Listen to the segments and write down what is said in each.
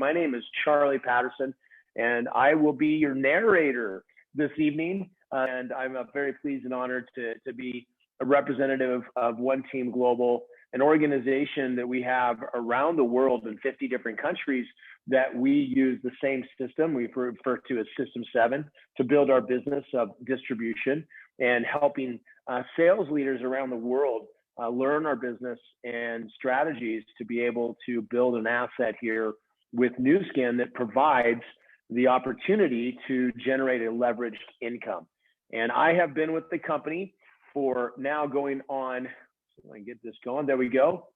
My name is Charley Patterson, and I will be your narrator this evening. And I'm very pleased and honored to be a representative of One Team Global, an organization that we have around the world in 50 different countries that we use the same system we refer to as System 7 to build our business of distribution and helping sales leaders around the world learn our business and strategies to be able to build an asset here with Nu Skin that provides the opportunity to generate a leveraged income. And I have been with the company for now going on, so I can get this going, there we go.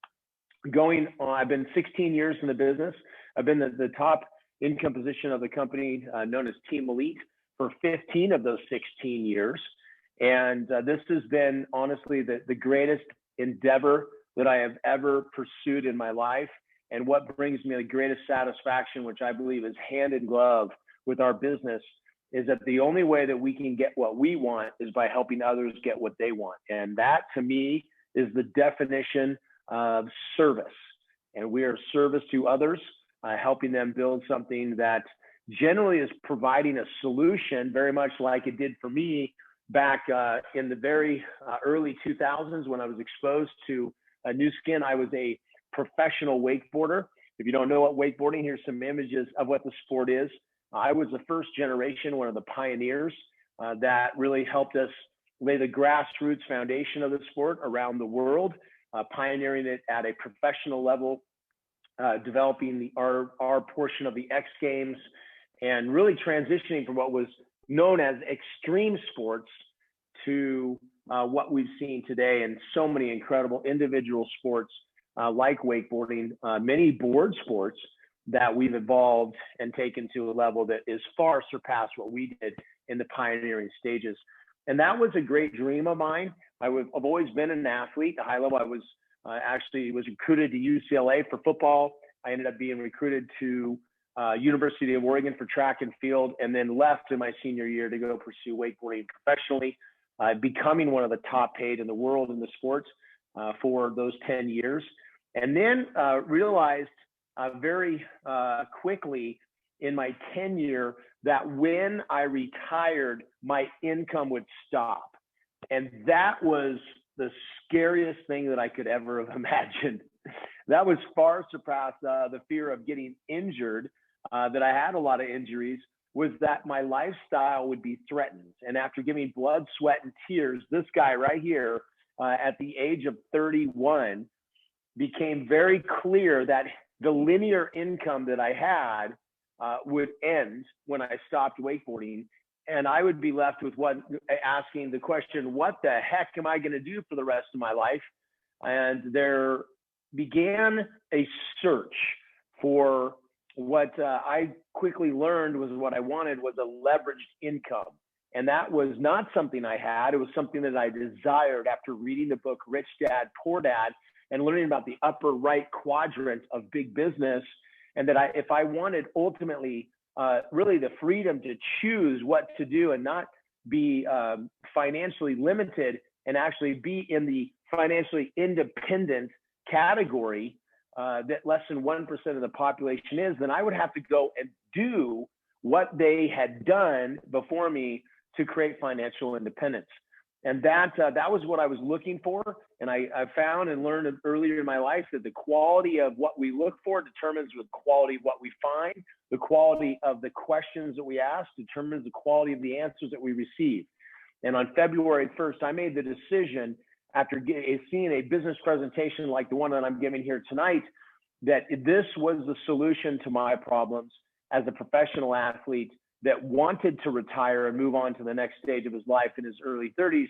I've been 16 years in the business. I've been the top income position of the company known as Team Elite for 15 of those 16 years. And this has been honestly the greatest endeavor that I have ever pursued in my life. And what brings me the greatest satisfaction, which I believe is hand in glove with our business, is that the only way that we can get what we want is by helping others get what they want. And that to me is the definition of service. And we are service to others, helping them build something that generally is providing a solution, very much like it did for me back in the very early 2000s when I was exposed to Nu Skin. I was a professional wakeboarder. If you don't know what wakeboarding, here's some images of what the sport is. I was the first generation, one of the pioneers that really helped us lay the grassroots foundation of the sport around the world, pioneering it at a professional level, developing our portion of the X Games, and really transitioning from what was known as extreme sports to what we've seen today in so many incredible individual sports like wakeboarding, many board sports that we've evolved and taken to a level that is far surpassed what we did in the pioneering stages. And that was a great dream of mine. I've always been an athlete at a high level. I was actually recruited to UCLA for football. I ended up being recruited to University of Oregon for track and field, and then left in my senior year to go pursue wakeboarding professionally, becoming one of the top paid in the world in the sports for those 10 years. And then realized very quickly in my tenure that when I retired, my income would stop. And that was the scariest thing that I could ever have imagined. That was far surpassed the fear of getting injured, that I had a lot of injuries, was that my lifestyle would be threatened. And after giving blood, sweat, and tears, this guy right here at the age of 31 became very clear that the linear income that I had would end when I stopped wakeboarding. And I would be left with asking the question, what the heck am I going to do for the rest of my life? And there began a search for what I quickly learned was what I wanted was a leveraged income. And that was not something I had. It was something that I desired after reading the book Rich Dad, Poor Dad, and learning about the upper right quadrant of big business. And that if I wanted ultimately really the freedom to choose what to do and not be financially limited and actually be in the financially independent category that less than 1% of the population is, then I would have to go and do what they had done before me to create financial independence. And that was what I was looking for. And I found and learned earlier in my life that the quality of what we look for determines the quality of what we find. The quality of the questions that we ask determines the quality of the answers that we receive. And on February 1st, I made the decision after seeing a business presentation like the one that I'm giving here tonight, that this was the solution to my problems as a professional athlete that wanted to retire and move on to the next stage of his life in his early 30s,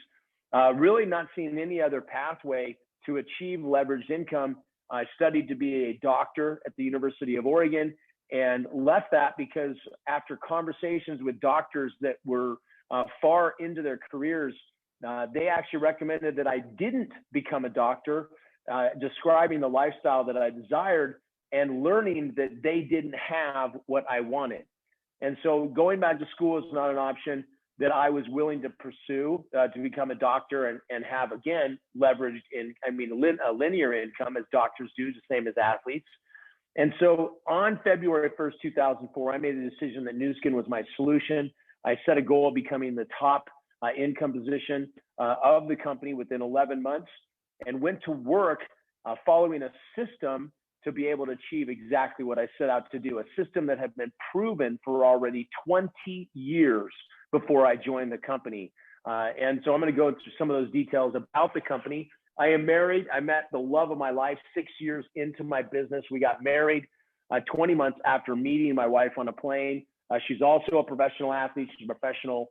really not seeing any other pathway to achieve leveraged income. I studied to be a doctor at the University of Oregon and left that because after conversations with doctors that were far into their careers, they actually recommended that I didn't become a doctor, describing the lifestyle that I desired and learning that they didn't have what I wanted. And so going back to school is not an option that I was willing to pursue to become a doctor and have, again, leveraged a linear income as doctors do, the same as athletes. And so on February 1st, 2004, I made a decision that Nu Skin was my solution. I set a goal of becoming the top income position of the company within 11 months, and went to work following a system to be able to achieve exactly what I set out to do, a system that had been proven for already 20 years before I joined the company. And so I'm going to go into some of those details about the company. I am married. I met the love of my life 6 years into my business. We got married 20 months after meeting my wife on a plane. She's also a professional athlete. She's a professional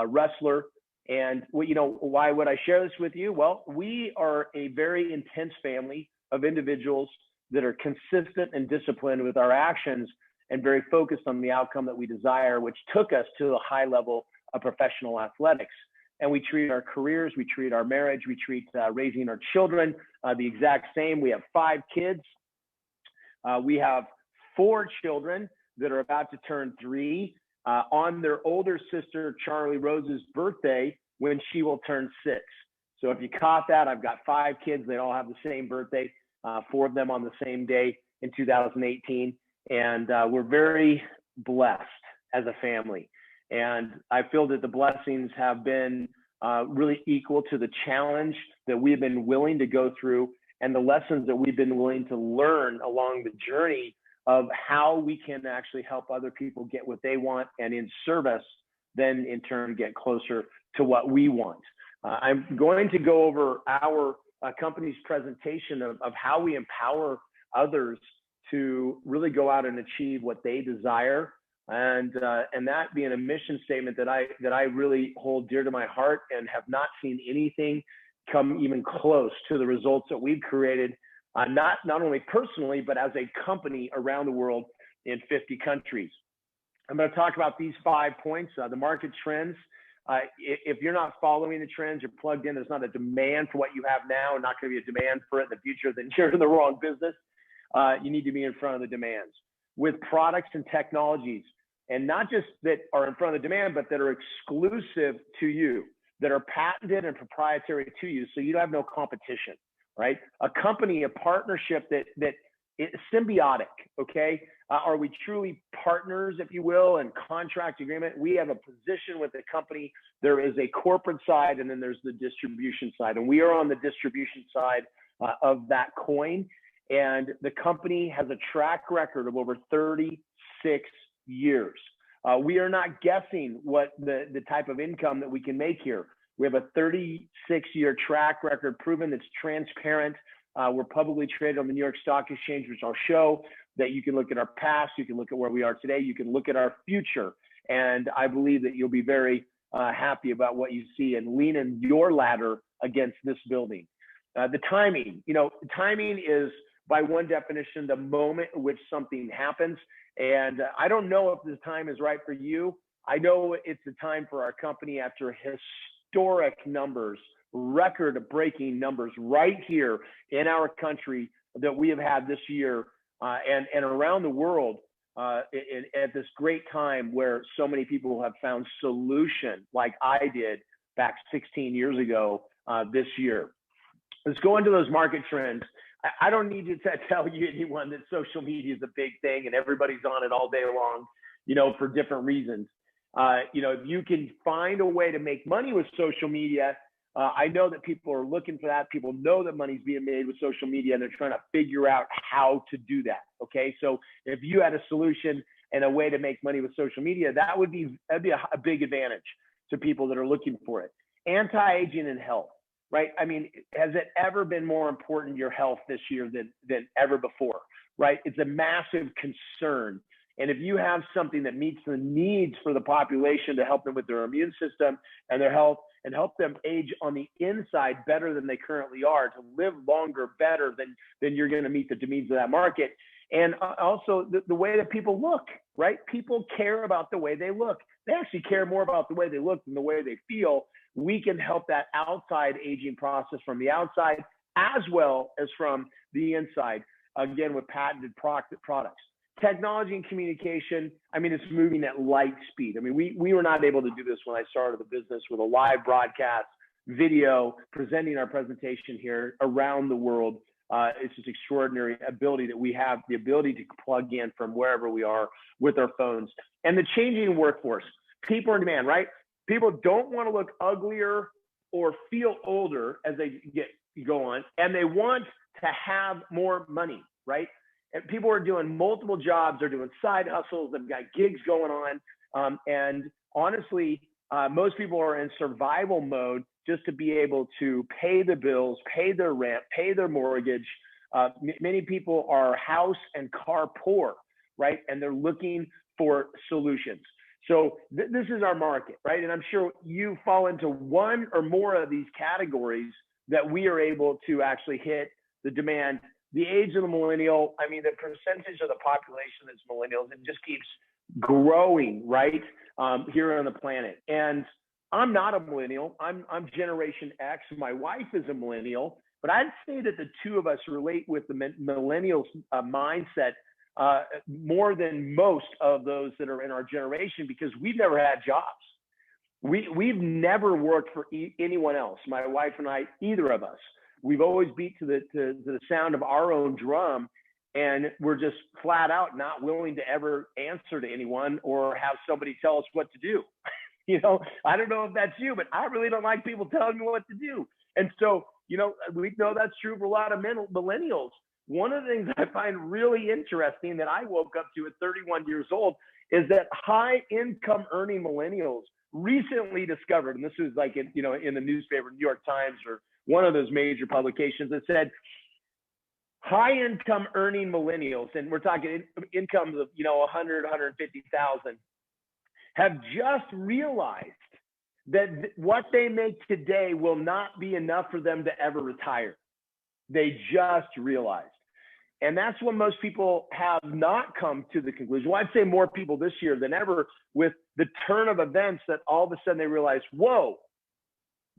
wrestler. And why would I share this with you? Well, we are a very intense family of individuals that are consistent and disciplined with our actions and very focused on the outcome that we desire, which took us to a high level of professional athletics. And we treat our careers, we treat our marriage, we treat raising our children the exact same. We have 5 kids. We have 4 children that are about to turn 3 on their older sister, Charley Rose's birthday, when she will turn 6. So if you caught that, I've got 5 kids. They all have the same birthday. 4 of them on the same day in 2018. And we're very blessed as a family. And I feel that the blessings have been really equal to the challenge that we've been willing to go through and the lessons that we've been willing to learn along the journey of how we can actually help other people get what they want, and in service, then in turn get closer to what we want. I'm going to go over our company's presentation of how we empower others to really go out and achieve what they desire, and that being a mission statement that I really hold dear to my heart, and have not seen anything come even close to the results that we've created, not only personally, but as a company around the world in 50 countries. I'm going to talk about these 5 points, the market trends. If you're not following the trends, you're plugged in, there's not a demand for what you have now, and not going to be a demand for it in the future, then you're in the wrong business. You need to be in front of the demands with products and technologies, and not just that are in front of the demand, but that are exclusive to you, that are patented and proprietary to you, so you have no competition, right? A company, a partnership that is symbiotic, okay? Are we truly partners, if you will, and contract agreement? We have a position with the company. There is a corporate side, and then there's the distribution side. And we are on the distribution side of that coin. And the company has a track record of over 36 years. We are not guessing what the type of income that we can make here. We have a 36-year track record proven, that's transparent. We're publicly traded on the New York Stock Exchange, which I'll show, that you can look at our past, you can look at where we are today, you can look at our future. And I believe that you'll be very happy about what you see and lean in your ladder against this building. The timing, timing is, by one definition, the moment in which something happens. And I don't know if the time is right for you. I know it's the time for our company after historic numbers, record-breaking numbers right here in our country that we have had this year and around the world at this great time where so many people have found solution like I did back 16 years ago this year. Let's go into those market trends. I don't need to tell you anyone that social media is a big thing and everybody's on it all day long, for different reasons. If you can find a way to make money with social media, I know that people are looking for that. People know that money's being made with social media, and they're trying to figure out how to do that. Okay, so if you had a solution and a way to make money with social media, that'd be a big advantage to people that are looking for it. Anti-aging and health, right? I mean, has it ever been more important, your health, this year than ever before, right? It's a massive concern. And if you have something that meets the needs for the population to help them with their immune system and their health, and help them age on the inside better than they currently are, to live longer, better, then you're going to meet the needs of that market. And also the way that people look, right? People care about the way they look. They actually care more about the way they look than the way they feel. We can help that outside aging process from the outside as well as from the inside, again, with patented products. Technology and communication, I mean, it's moving at light speed. I mean, we were not able to do this when I started the business with a live broadcast, video, presenting our presentation here around the world It's just extraordinary ability that we have, the ability to plug in from wherever we are with our phones. And the changing workforce, people are in demand, right? People don't want to look uglier or feel older as they go on, and they want to have more money, right? And people are doing multiple jobs, they're doing side hustles, they've got gigs going on, and honestly, most people are in survival mode just to be able to pay the bills, pay their rent, pay their mortgage. Many people are house and car poor, right? And they're looking for solutions. So this is our market, right? And I'm sure you fall into one or more of these categories that we are able to actually hit the demand. The age of the millennial, I mean, the percentage of the population that's millennials, it just keeps growing, right, here on the planet. And I'm not a millennial. I'm Generation X. My wife is a millennial, but I'd say that the two of us relate with the millennials mindset more than most of those that are in our generation, because we've never had jobs. We've never worked for anyone else. My wife and I, either of us, we've always beat to the sound of our own drum, and we're just flat out not willing to ever answer to anyone or have somebody tell us what to do. You know, I don't know if that's you, but I really don't like people telling me what to do. And so, you know, we know that's true for a lot of millennials. One of the things I find really interesting that I woke up to at 31 years old is that high income earning millennials recently discovered, and this was like in the newspaper, New York Times or one of those major publications, that said high income earning millennials, and we're talking incomes of 100, 150,000, have just realized that what they make today will not be enough for them to ever retire. They just realized. And that's what most people have not come to the conclusion. Well, I'd say more people this year than ever, with the turn of events, that all of a sudden they realize, whoa,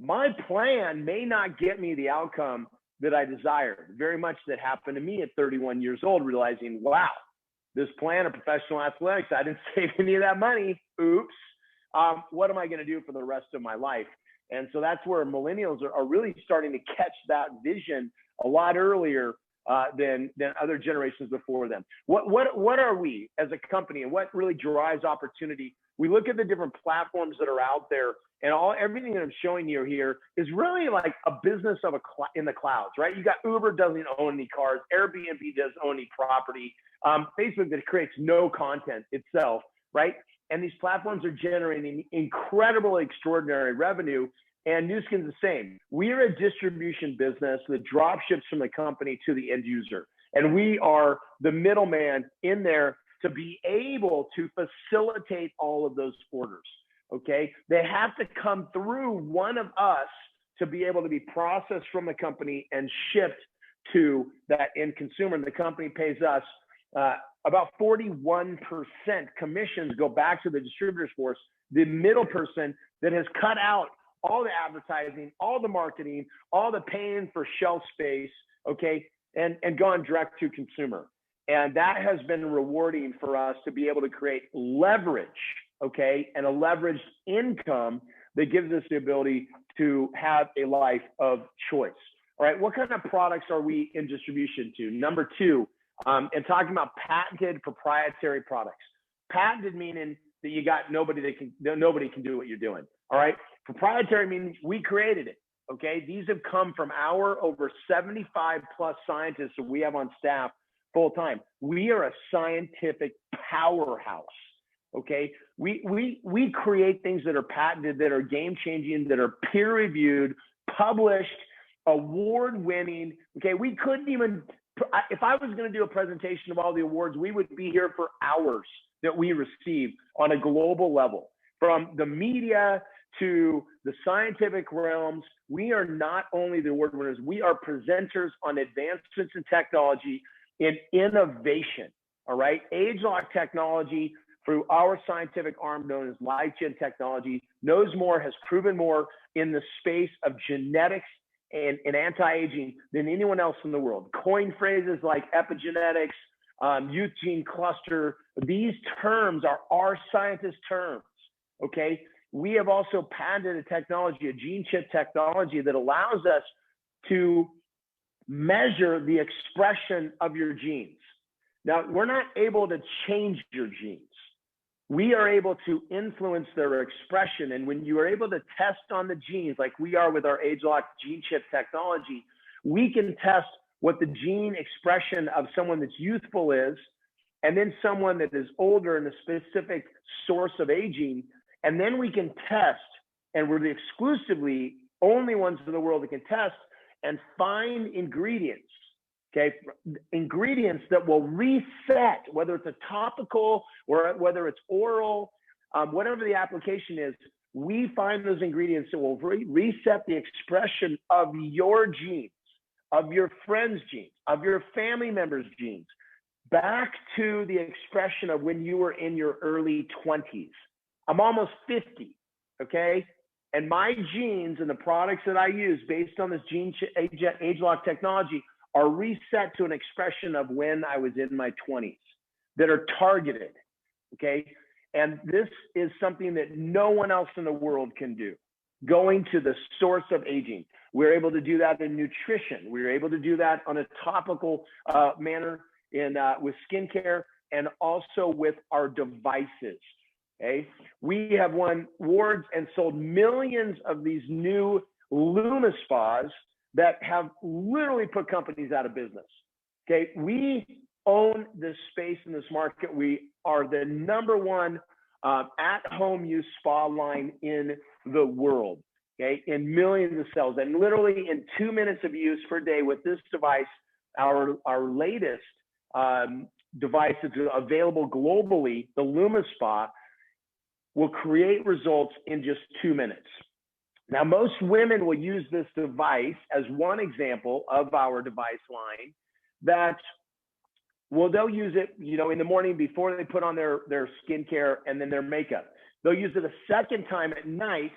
my plan may not get me the outcome that I desired. Very much that happened to me at 31 years old, realizing, wow, this plan of professional athletics, I didn't save any of that money. Oops. What am I going to do for the rest of my life? And so that's where millennials are really starting to catch that vision a lot earlier than other generations before them. What are we as a company, and what really drives opportunity? We look at the different platforms that are out there, and everything that I'm showing you here is really like a business of in the clouds, right? You got Uber doesn't own any cars, Airbnb doesn't own any property, Facebook that creates no content itself, right? And these platforms are generating incredible, extraordinary revenue. And Nu Skin's the same. We are a distribution business that drop ships from the company to the end user. And we are the middleman in there to be able to facilitate all of those orders, okay? They have to come through one of us to be able to be processed from the company and shipped to that end consumer. And the company pays us about 41% commissions go back to the distributor's force, the middle person that has cut out all the advertising, all the marketing, all the paying for shelf space, okay, and gone direct to consumer. And that has been rewarding for us to be able to create leverage, okay, and a leveraged income that gives us the ability to have a life of choice. All right, what kind of products are we in distribution to? Number two, and talking about patented proprietary products. Patented meaning that you got nobody can do what you're doing. All right. Proprietary means we created it. Okay. These have come from our over 75 plus scientists that we have on staff full time. We are a scientific powerhouse. Okay. We create things that are patented, that are game changing, that are peer reviewed, published, award winning. Okay. We couldn't even, if I was going to do a presentation of all the awards, we would be here for hours that we receive on a global level, from the media to the scientific realms. We are not only the award winners, we are presenters on advancements in technology and innovation. All right. Age-lock technology through our scientific arm known as LifeGen Technology knows more, has proven more in the space of genetics and anti-aging than anyone else in the world. Coin phrases like epigenetics, youth gene cluster, these terms are our scientist terms, okay? We have also patented a technology, a gene chip technology that allows us to measure the expression of your genes. Now, we're not able to change your genes. We are able to influence their expression. And when you are able to test on the genes, like we are with our age-locked gene chip technology, we can test what the gene expression of someone that's youthful is, and then someone that is older in a specific source of aging. And then we can test, and we're the exclusively only ones in the world that can test and find ingredients, okay? Ingredients that will reset, whether it's a topical or whether it's oral, whatever the application is, we find those ingredients that will reset the expression of your genes, of your friends' genes, of your family members' genes, back to the expression of when you were in your early 20s. I'm almost 50, okay? And my genes and the products that I use based on this age-lock technology are reset to an expression of when I was in my 20s that are targeted, okay? And this is something that no one else in the world can do. Going to the source of aging. We're able to do that in nutrition. We're able to do that on a topical manner with skincare and also with our devices. Okay, we have won awards and sold millions of these new Luma spas that have literally put companies out of business. Okay, we own this space in this market. We are the #1 at-home use spa line in the world. Okay, in millions of sales, and literally in 2 minutes of use per day with this device, our latest device that's available globally, the Luma Spa, will create results in just 2 minutes. Now, most women will use this device as one example of our device line that, well, they'll use it, you know, in the morning before they put on their skincare and then their makeup. They'll use it a second time at night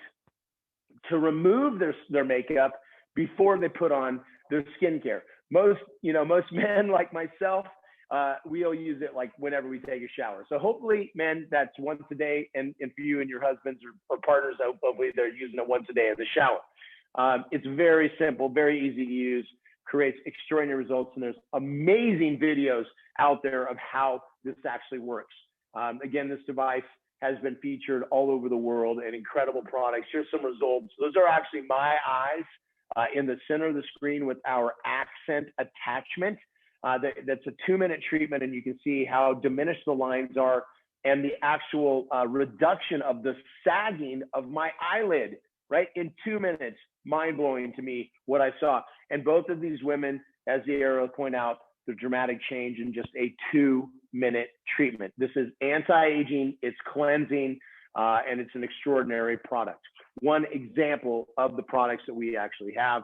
to remove their makeup before they put on their skincare. Most men like myself, we'll use it like whenever we take a shower. So hopefully, men, that's once a day. And for you and your husbands or partners, hopefully they're using it once a day in the shower. It's very simple, very easy to use, creates extraordinary results. And there's amazing videos out there of how this actually works. Again, this device has been featured all over the world and incredible products. Here's some results. Those are actually my eyes in the center of the screen with our accent attachment. That's a 2-minute treatment, and you can see how diminished the lines are and the actual reduction of the sagging of my eyelid, right? In 2 minutes, mind-blowing to me what I saw. And both of these women, as the arrows point out, the dramatic change in just a 2-minute treatment. This is anti-aging, it's cleansing, and it's an extraordinary product. One example of the products that we actually have.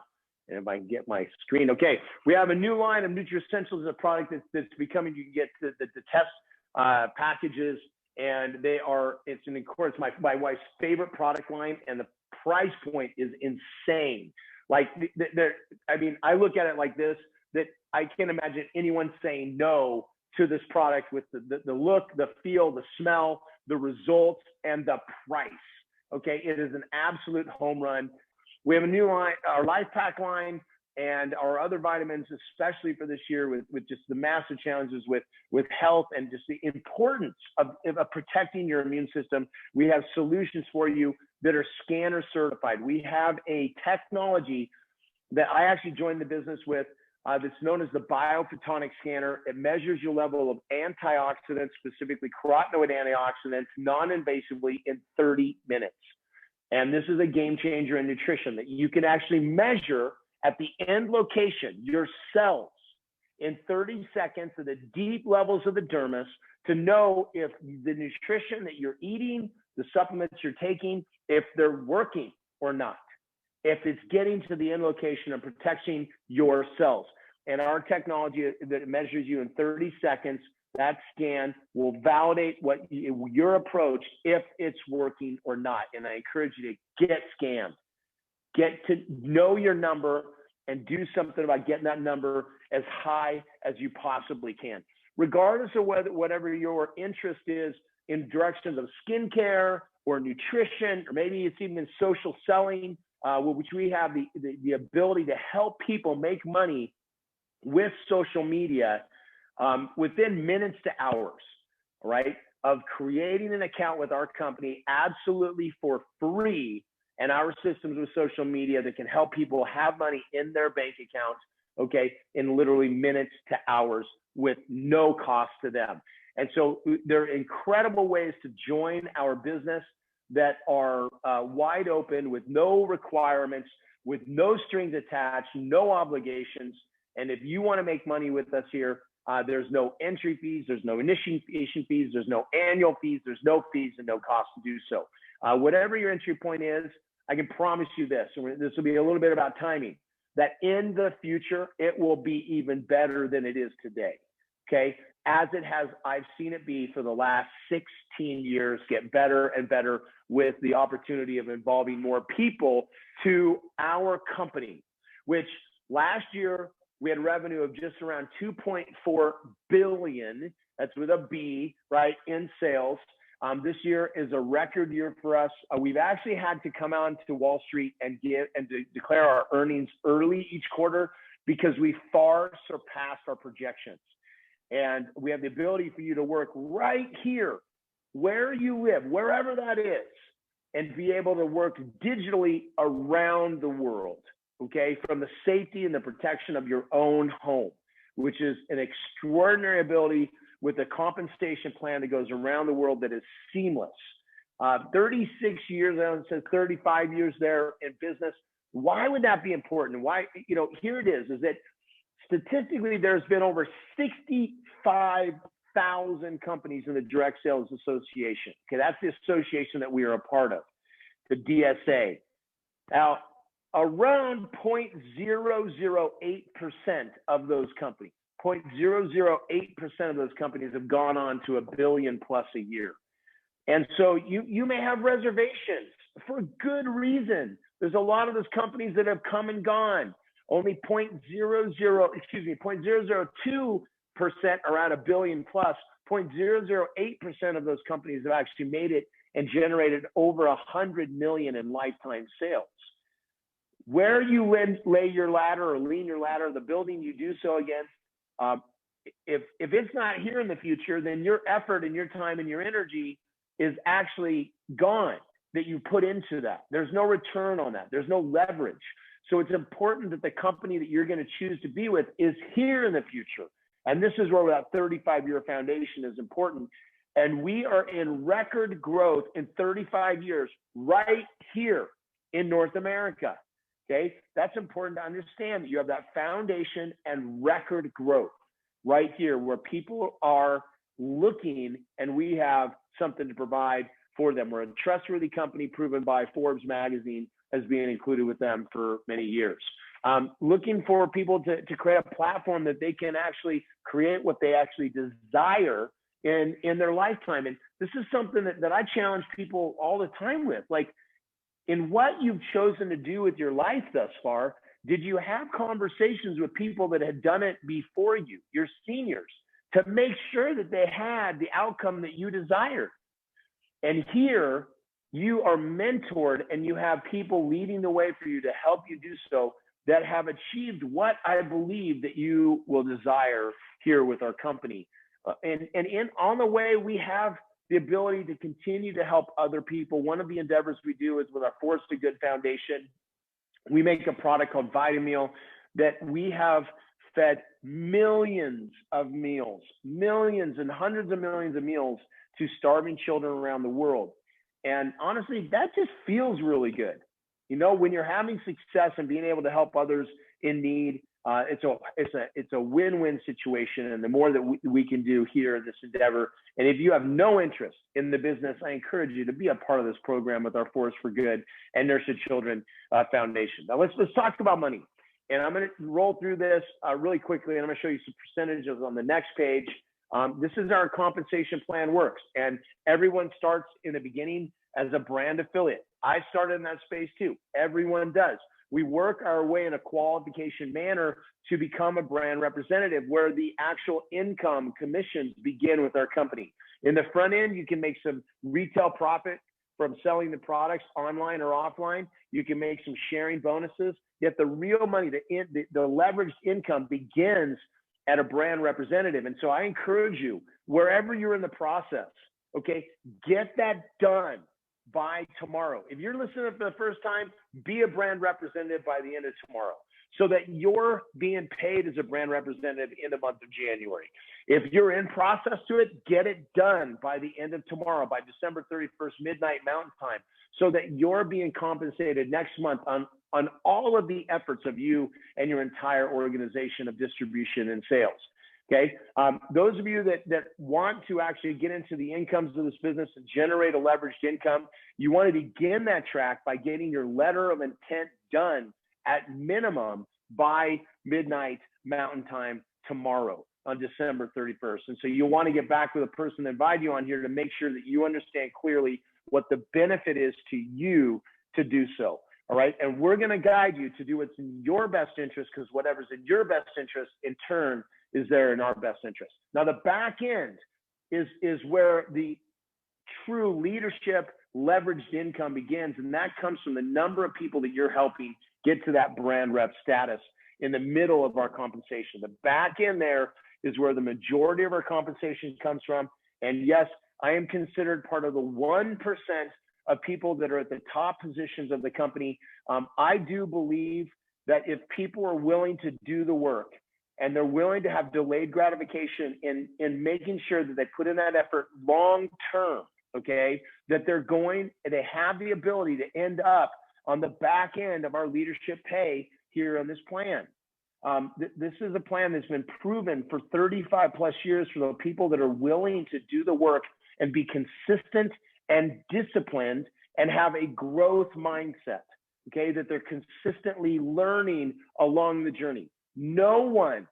And if I can get my screen, okay. We have a new line of NutriEssentials, a product that's becoming, you can get the test packages, and it's my wife's favorite product line, and the price point is insane. Like, I mean, I look at it like this, that I can't imagine anyone saying no to this product with the look, the feel, the smell, the results, and the price. Okay, it is an absolute home run. We have a new line, our Life Pack line, and our other vitamins, especially for this year with just the massive challenges with health and just the importance of protecting your immune system. We have solutions for you that are scanner certified. We have a technology that I actually joined the business with that's known as the biophotonic scanner. It measures your level of antioxidants, specifically carotenoid antioxidants, non-invasively in 30 minutes. And this is a game changer in nutrition that you can actually measure at the end location, your cells, in 30 seconds at the deep levels of the dermis to know if the nutrition that you're eating, the supplements you're taking, if they're working or not, if it's getting to the end location and protecting your cells. And our technology that measures you in 30 seconds, that scan will validate your approach, if it's working or not. And I encourage you to get scanned, get to know your number, and do something about getting that number as high as you possibly can. Regardless of whatever your interest is in directions of skincare or nutrition, or maybe it's even in social selling, which we have the ability to help people make money with social media within minutes to hours, right, of creating an account with our company absolutely for free, and our systems with social media that can help people have money in their bank account, okay, in literally minutes to hours with no cost to them. And so there are incredible ways to join our business that are wide open with no requirements, with no strings attached, no obligations. And if you want to make money with us here, there's no entry fees, there's no initiation fees, there's no annual fees, there's no fees and no cost to do so. Whatever your entry point is, I can promise you this, and this will be a little bit about timing, that in the future, it will be even better than it is today, okay? As it has, I've seen it be for the last 16 years, get better and better with the opportunity of involving more people to our company, which last year, we had revenue of just around 2.4 billion. That's with a B, right, in sales. This year is a record year for us. We've actually had to come out to Wall Street and declare our earnings early each quarter because we far surpassed our projections. And we have the ability for you to work right here, where you live, wherever that is, and be able to work digitally around the world. Okay, from the safety and the protection of your own home, which is an extraordinary ability with a compensation plan that goes around the world that is seamless. 36 years, I don't say 35 years there in business. Why would that be important? Why, here it is that statistically, there's been over 65,000 companies in the Direct Sales Association. Okay, that's the association that we are a part of, the DSA. Now, around 0.008% of those companies, 0.008% of those companies have gone on to $1 billion plus a year. And so you may have reservations for good reason. There's a lot of those companies that have come and gone. Only 0.002% around $1 billion plus, 0.008% of those companies have actually made it and generated over 100 million in lifetime sales. Where you lay your ladder or lean your ladder, the building you do so against, if it's not here in the future, then your effort and your time and your energy is actually gone that you put into that. There's no return on that. There's no leverage. So it's important that the company that you're going to choose to be with is here in the future. And this is where that 35-year foundation is important. And we are in record growth in 35 years right here in North America. Okay, that's important to understand that you have that foundation and record growth right here where people are looking and we have something to provide for them. We're a trustworthy company proven by Forbes magazine as being included with them for many years. Looking for people to create a platform that they can actually create what they actually desire in their lifetime. And this is something that I challenge people all the time with. Like, in what you've chosen to do with your life thus far, did you have conversations with people that had done it before you, your seniors, to make sure that they had the outcome that you desired? And here you are mentored and you have people leading the way for you to help you do so that have achieved what I believe that you will desire here with our company. On the way, we have the ability to continue to help other people. One of the endeavors we do is with our Force to Good Foundation. We make a product called Vitameal that we have fed millions of meals, millions and hundreds of millions of meals to starving children around the world. And honestly, that just feels really good. When you're having success and being able to help others in need, it's a win-win situation. And the more that we can do here in this endeavor, and if you have no interest in the business, I encourage you to be a part of this program with our Force for Good and Nurture Children Foundation. Now let's talk about money. And I'm going to roll through this really quickly, and I'm going to show you some percentages on the next page. This is how our compensation plan works. And everyone starts in the beginning as a brand affiliate. I started in that space too. Everyone does. We work our way in a qualification manner to become a brand representative where the actual income commissions begin with our company. In the front end, you can make some retail profit from selling the products online or offline. You can make some sharing bonuses. Yet the real money, the leveraged income begins at a brand representative. And so I encourage you, wherever you're in the process, okay, get that done by tomorrow. If you're listening for the first time, be a brand representative by the end of tomorrow, so that you're being paid as a brand representative in the month of January. If you're in process to it, get it done by the end of tomorrow, by December 31st, midnight Mountain Time, so that you're being compensated next month on all of the efforts of you and your entire organization of distribution and sales. Okay. Those of you that want to actually get into the incomes of this business and generate a leveraged income, you want to begin that track by getting your letter of intent done at minimum by midnight Mountain Time tomorrow on December 31st. And so you'll want to get back with a person that invited you on here to make sure that you understand clearly what the benefit is to you to do so. All right. And we're going to guide you to do what's in your best interest, because whatever's in your best interest in turn is there in our best interest. Now, the back end is where the true leadership leveraged income begins. And that comes from the number of people that you're helping get to that brand rep status in the middle of our compensation. The back end there is where the majority of our compensation comes from. And yes, I am considered part of the 1% of people that are at the top positions of the company. I do believe that if people are willing to do the work and they're willing to have delayed gratification in making sure that they put in that effort long term, okay, that they have the ability to end up on the back end of our leadership pay here on this plan. This is a plan that's been proven for 35 plus years for the people that are willing to do the work and be consistent and disciplined and have a growth mindset, okay, that they're consistently learning along the journey. No one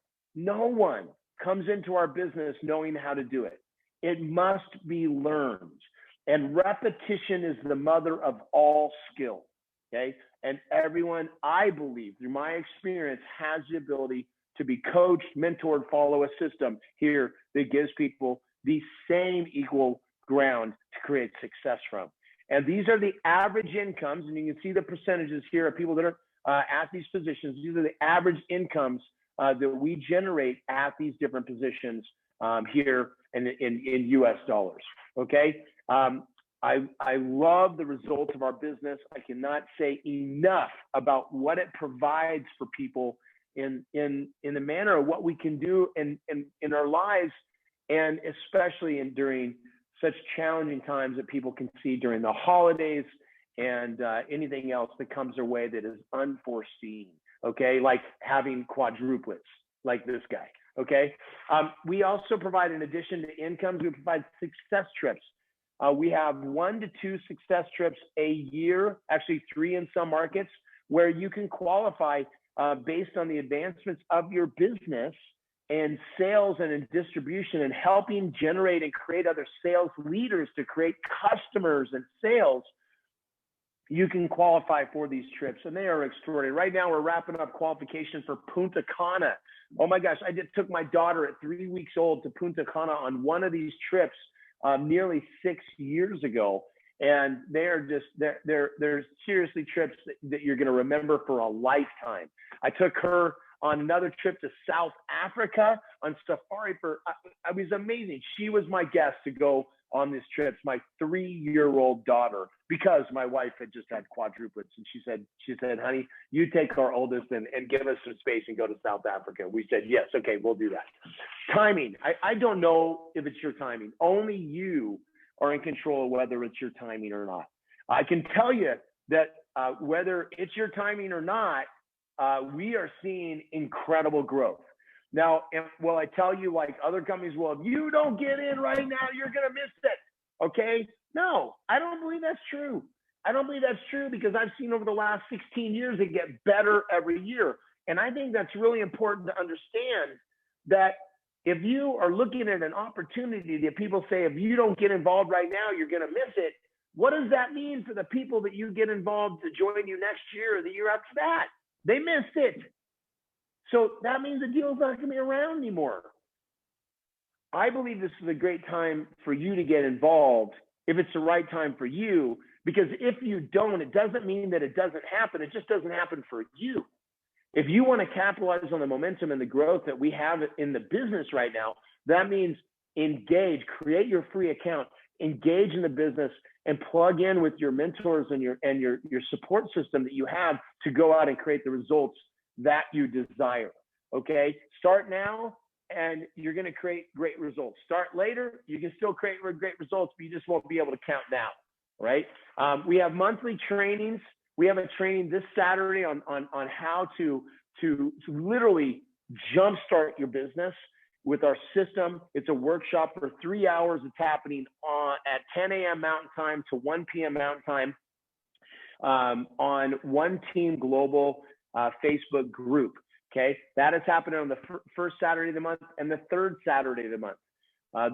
comes into our business knowing how to do it. It must be learned. And repetition is the mother of all skill, okay? And everyone, I believe, through my experience, has the ability to be coached, mentored, follow a system here that gives people the same equal ground to create success from. And these are the average incomes, and you can see the percentages here of people that are at these positions. These are the average incomes that we generate at these different positions here in US dollars, okay? I love the results of our business. I cannot say enough about what it provides for people in the manner of what we can do in our lives, and especially during such challenging times that people can see during the holidays and anything else that comes their way that is unforeseen, okay? Like having quadruplets like this guy, okay? We also provide, in addition to incomes, we provide success trips. We have 1 to 2 success trips a year, actually 3 in some markets, where you can qualify based on the advancements of your business and sales and in distribution and helping generate and create other sales leaders to create customers and sales. You can qualify for these trips, and they are extraordinary. Right now, we're wrapping up qualification for Punta Cana. Oh my gosh, I took my daughter at 3 weeks old to Punta Cana on one of these trips nearly 6 years ago. And they're seriously trips that you're going to remember for a lifetime. I took her on another trip to South Africa on safari it was amazing. She was my guest to go on this trip, my 3-year-old daughter, because my wife had just had quadruplets. And she said, honey, you take our oldest and give us some space and go to South Africa. We said, yes, okay, we'll do that. Timing. I don't know if it's your timing. Only you are in control of whether it's your timing or not. I can tell you that whether it's your timing or not, we are seeing incredible growth. Now, will I tell you, like other companies, well, if you don't get in right now, you're going to miss it, okay? No, I don't believe that's true. I don't believe that's true, because I've seen over the last 16 years it get better every year. And I think that's really important to understand, that if you are looking at an opportunity that people say, if you don't get involved right now, you're going to miss it. What does that mean for the people that you get involved to join you next year or the year after that? They missed it. So that means the deal's not going to be around anymore. I believe this is a great time for you to get involved if it's the right time for you. Because if you don't, it doesn't mean that it doesn't happen. It just doesn't happen for you. If you want to capitalize on the momentum and the growth that we have in the business right now, that means engage, create your free account, engage in the business, and plug in with your mentors and your support system that you have to go out and create the results that you desire. Okay, start now and you're going to create great results. Start later, you can still create great results, but you just won't be able to count down. Right? We have monthly trainings. We have a training this Saturday on how to literally jumpstart your business with our system. It's a workshop for 3 hours. It's happening at 10 a.m. Mountain Time to 1 p.m. Mountain Time on One Team Global Facebook group. Okay, that is happening on the first Saturday of the month and the third Saturday of the month.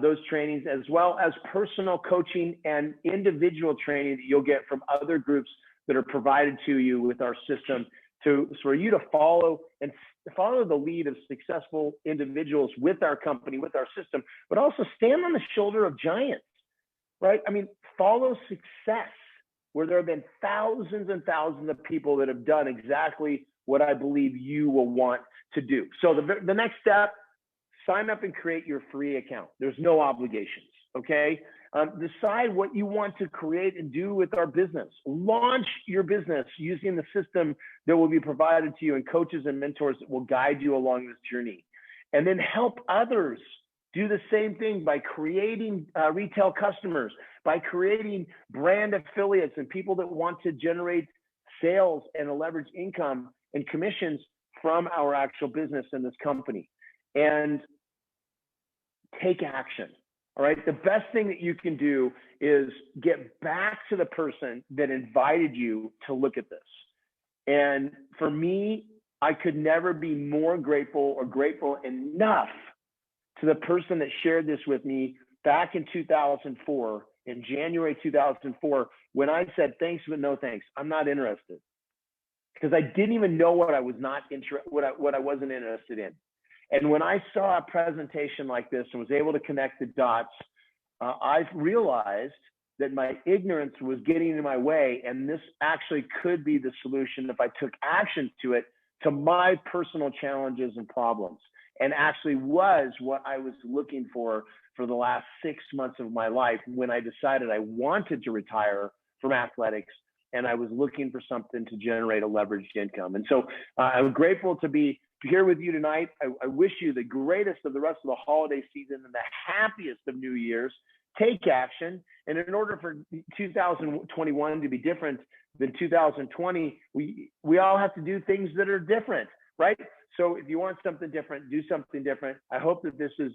Those trainings, as well as personal coaching and individual training that you'll get from other groups that are provided to you with our system for you to follow the lead of successful individuals with our company, with our system, but also stand on the shoulder of giants, right? I mean, follow success where there have been thousands and thousands of people that have done exactly what I believe you will want to do. So the next step, sign up and create your free account. There's no obligations, okay? Decide what you want to create and do with our business. Launch your business using the system that will be provided to you and coaches and mentors that will guide you along this journey. And then help others do the same thing by creating retail customers, by creating brand affiliates and people that want to generate sales and leverage income and commissions from our actual business in this company. And take action. All right. The best thing that you can do is get back to the person that invited you to look at this. And for me, I could never be more grateful or grateful enough to the person that shared this with me back in 2004, in January 2004, when I said, thanks, but no thanks. I'm not interested. Because I didn't even know what I was not what I wasn't interested in. And when I saw a presentation like this and was able to connect the dots, I realized that my ignorance was getting in my way, and this actually could be the solution if I took action to it, to my personal challenges and problems, and actually was what I was looking for the last 6 months of my life when I decided I wanted to retire from athletics, and I was looking for something to generate a leveraged income. And so I'm grateful to be here with you tonight. I wish you the greatest of the rest of the holiday season and the happiest of New Year's. Take action. And in order for 2021 to be different than 2020, we all have to do things that are different, right? So if you want something different, do something different. I hope that this is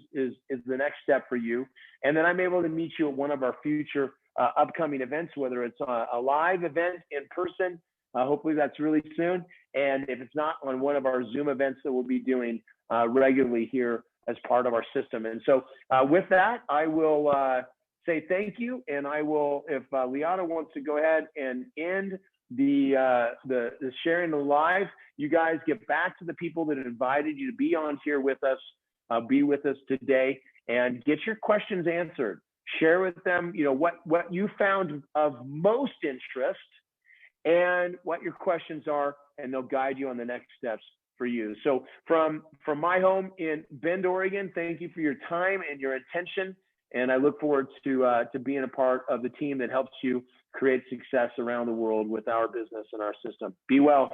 the next step for you. And then I'm able to meet you at one of our future upcoming events, whether it's a live event in person. Hopefully that's really soon. And if it's not, on one of our Zoom events that we'll be doing regularly here as part of our system. And so with that, I will say thank you. And I will, if Liana wants to go ahead and end the sharing the live, you guys get back to the people that invited you to be on here with us, be with us today, and get your questions answered. Share with them, what you found of most interest and what your questions are, and they'll guide you on the next steps for you. So from my home in Bend, Oregon, thank you for your time and your attention. And I look forward to being a part of the team that helps you create success around the world with our business and our system. Be well.